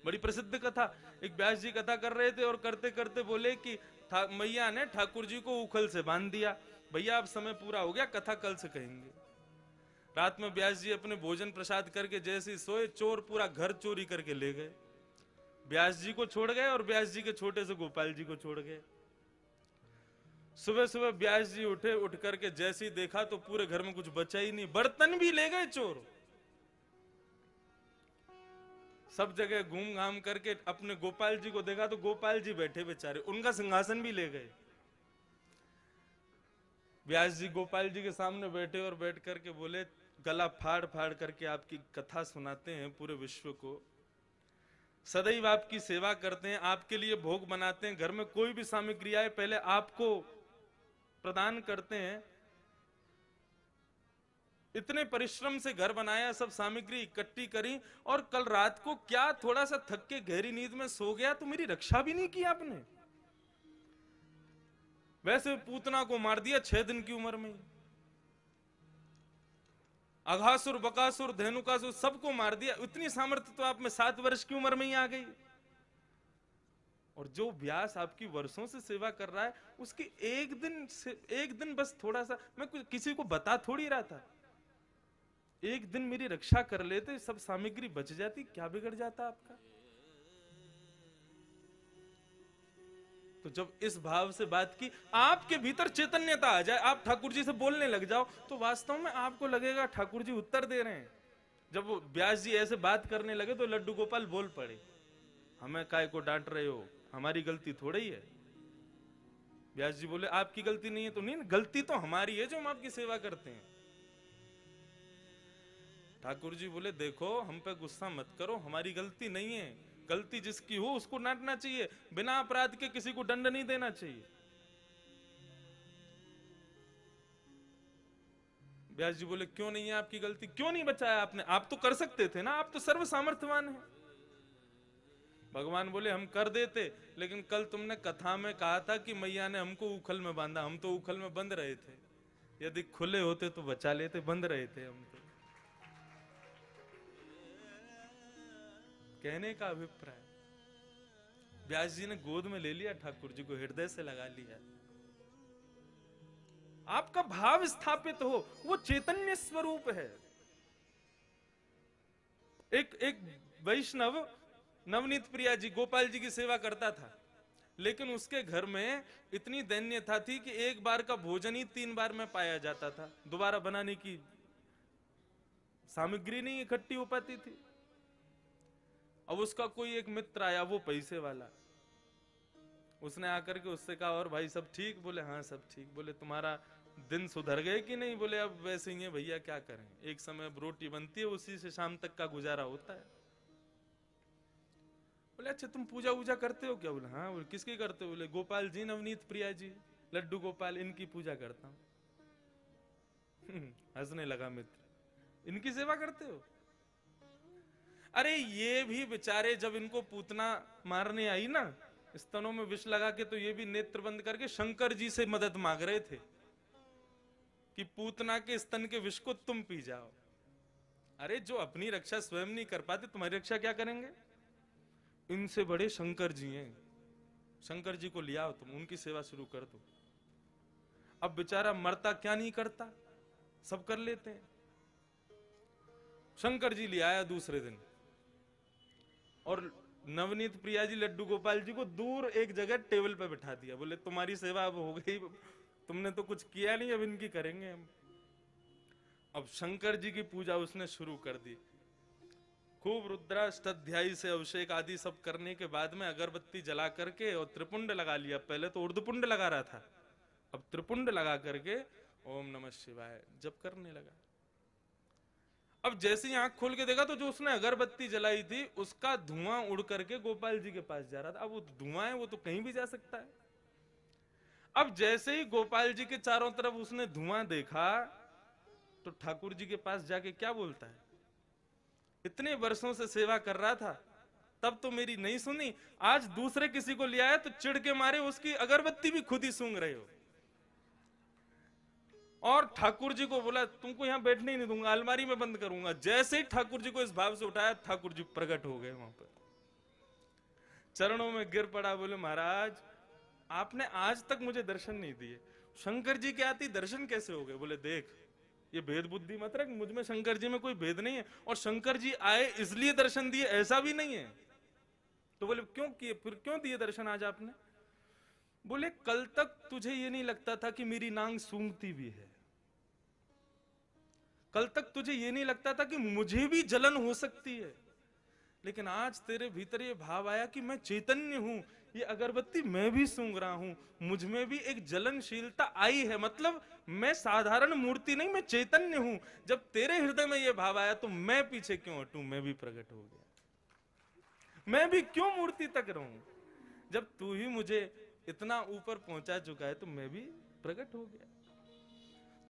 बड़ी प्रसिद्ध कथा। एक व्यास जी कथा कर रहे थे और करते करते बोले कि मैया ने ठाकुर जी को उखल से बांध दिया, भैया अब समय पूरा हो गया, कथा कल से कहेंगे। रात में व्यास जी अपने भोजन प्रसाद करके जैसे ही सोए, चोर पूरा घर चोरी करके ले गए। व्यास जी को छोड़ गए और व्यास जी के छोटे से गोपाल जी को छोड़ गए। सुबह सुबह व्यास जी उठे, उठ करके जैसे ही देखा तो पूरे घर में कुछ बचा ही नहीं, बर्तन भी ले गए चोर। सब जगह घूम घाम करके अपने गोपाल जी को देखा तो गोपाल जी बैठे बेचारे, उनका सिंहासन भी ले गए। व्यास जी गोपाल जी के सामने बैठे और बैठ करके बोले, गला फाड़ फाड़ करके आपकी कथा सुनाते हैं पूरे विश्व को, सदैव आपकी सेवा करते हैं, आपके लिए भोग बनाते हैं, घर में कोई भी सामग्री आए पहले आपको प्रदान करते हैं। इतने परिश्रम से घर बनाया, सब सामग्री इकट्ठी करी, और कल रात को क्या थोड़ा सा थक के गहरी नींद में सो गया तो मेरी रक्षा भी नहीं की आपने। वैसे पूतना को मार दिया 6 दिन की उम्र में, अघासुर बकासुर धेनुकासुर सबको मार दिया। इतनी सामर्थ्य तो आप में 7 वर्ष की उम्र में ही आ गई। और जो व्यास आपकी वर्षों से सेवा कर रहा है, उसकी एक दिन बस थोड़ा सा, मैं किसी को बता थोड़ी रहा था, एक दिन मेरी रक्षा कर लेते, सब सामग्री बच जाती, क्या बिगड़ जाता आपका। तो जब इस भाव से बात की, आपके भीतर चैतन्यता आ जाए, आप ठाकुर जी से बोलने लग जाओ, तो वास्तव में आपको लगेगा ठाकुर जी उत्तर दे रहे हैं। जब वो व्यास जी ऐसे बात करने लगे तो लड्डू गोपाल बोल पड़े, हमें काय को डांट रहे हो, हमारी गलती थोड़ी ही है। व्यास जी बोले, आपकी गलती नहीं है तो नहीं, गलती तो हमारी है जो हम आपकी सेवा करते हैं। ठाकुर जी बोले, देखो हम पे गुस्सा मत करो, हमारी गलती नहीं है, गलती जिसकी हो उसको डांटना चाहिए, बिना अपराध के किसी को दंड नहीं देना चाहिए। व्यास जी बोले, क्यों नहीं है आपकी गलती, क्यों नहीं बचाया आपने, आप तो कर सकते थे ना, आप तो सर्व सामर्थ्यवान हैं। भगवान बोले, हम कर देते, लेकिन कल तुमने कथा में कहा था कि मैया ने हमको उखल में बांधा, हम तो उखल में बंद रहे थे, यदि खुले होते तो बचा लेते, बंद रहे थे हम तो। कहने का अभिप्राय, व्यास जी ने गोद में ले लिया ठाकुर जी को, हृदय से लगा लिया। आपका भाव स्थापित हो, वो चैतन्य स्वरूप है। एक वैष्णव नवनीत प्रिया जी गोपाल जी की सेवा करता था, लेकिन उसके घर में इतनी दैन्यता थी कि एक बार का भोजन ही 3 बार में पाया जाता था, दोबारा बनाने की सामग्री नहीं इकट्ठी हो पाती थी। अब उसका कोई एक मित्र आया, वो पैसे वाला, उसने आकर के उससे कहा, और भाई सब ठीक? बोले, हाँ सब ठीक। बोले, तुम्हारा दिन सुधर गए कि नहीं? बोले, अब वैसे ही है भैया, क्या करें, एक समय रोटी बनती है, उसी से शाम तक का गुजारा होता है। बोले, अच्छा तुम पूजा वूजा करते हो क्या? बोले, हाँ। बोले, किसकी करते हो? बोले, गोपाल जी, नवनीत प्रिया जी, लड्डू गोपाल, इनकी पूजा करता हूं। हंसने लगा मित्र, इनकी सेवा करते हो? अरे ये भी बेचारे जब इनको पूतना मारने आई ना, स्तनों में विष लगा के, तो ये भी नेत्र बंद करके शंकर जी से मदद मांग रहे थे कि पूतना के स्तन के विष को तुम पी जाओ। अरे जो अपनी रक्षा स्वयं नहीं कर पाते, तुम्हारी रक्षा क्या करेंगे? इनसे बड़े शंकर जी हैं, शंकर जी को ले आओ, तुम उनकी सेवा शुरू कर दो। अब बेचारा मरता क्या नहीं करता, सब कर लेते हैं। शंकर जी ले आया दूसरे दिन, और नवनीत प्रिया जी लड्डू गोपाल जी को दूर एक जगह टेबल पे बिठा दिया। बोले, तुम्हारी सेवा अब हो गई, तुमने तो कुछ किया नहीं, अब इनकी करेंगे हम। अब शंकर जी की पूजा उसने शुरू कर दी, खूब रुद्राष्टाध्यायी से अभिषेक आदि सब करने के बाद में अगरबत्ती जला करके और त्रिपुंड लगा लिया। पहले तो ऊर्ध्वपुंड लगा रहा था, अब त्रिपुंड लगा करके ओम नमः शिवाय जप करने लगा। अब जैसे ही आंख खोल के देखा तो जो उसने अगरबत्ती जलाई थी उसका धुआं उड़ करके गोपाल जी के पास जा रहा था। अब वो धुआं है, वो तो कहीं भी जा सकता है। अब जैसे ही गोपाल जी के चारों तरफ उसने धुआं देखा तो ठाकुर जी के पास जाके क्या बोलता है, इतने वर्षों से सेवा कर रहा था, तब तो मेरी नहीं सुनी, आज दूसरे किसी को ले आया तो चिढ़ के मारे उसकी अगरबत्ती भी खुद ही सूंघ रहे हो। और ठाकुर जी को बोला, तुमको यहां बैठने ही नहीं दूंगा, अलमारी में बंद करूंगा। जैसे ही ठाकुर जी को इस भाव से उठाया, ठाकुर जी प्रकट हो गए वहां पर। चरणों में गिर पड़ा, बोले महाराज आपने आज तक मुझे दर्शन नहीं दिए। शंकर जी के आती दर्शन कैसे हो गए? बोले देख ये भेद बुद्धि मत रख, मुझ में शंकर जी में कोई भेद नहीं है, और शंकर जी आए इसलिए दर्शन दिए ऐसा भी नहीं है। तो बोले क्यों किए, फिर क्यों दिए दर्शन आज आपने? बोले कल तक तुझे ये नहीं लगता था कि मेरी नांग सूंघती भी है, कल तक तुझे ये नहीं लगता था कि मुझे भी जलन हो सकती है, लेकिन आज तेरे भीतर ये भाव आया कि मैं चैतन्य हूं, ये अगरबत्ती मैं भी सूंघ रहा हूं, मुझ में भी एक जलनशीलता आई है, मतलब मैं साधारण मूर्ति नहीं, मैं चैतन्य हूं। जब तेरे हृदय में ये भाव आया तो मैं पीछे क्यों हटूं, मैं भी प्रकट हो गया, मैं भी क्यों मूर्ति तक रहूं? जब तू ही मुझे इतना ऊपर पहुंचा चुका है तो मैं भी प्रकट हो गया।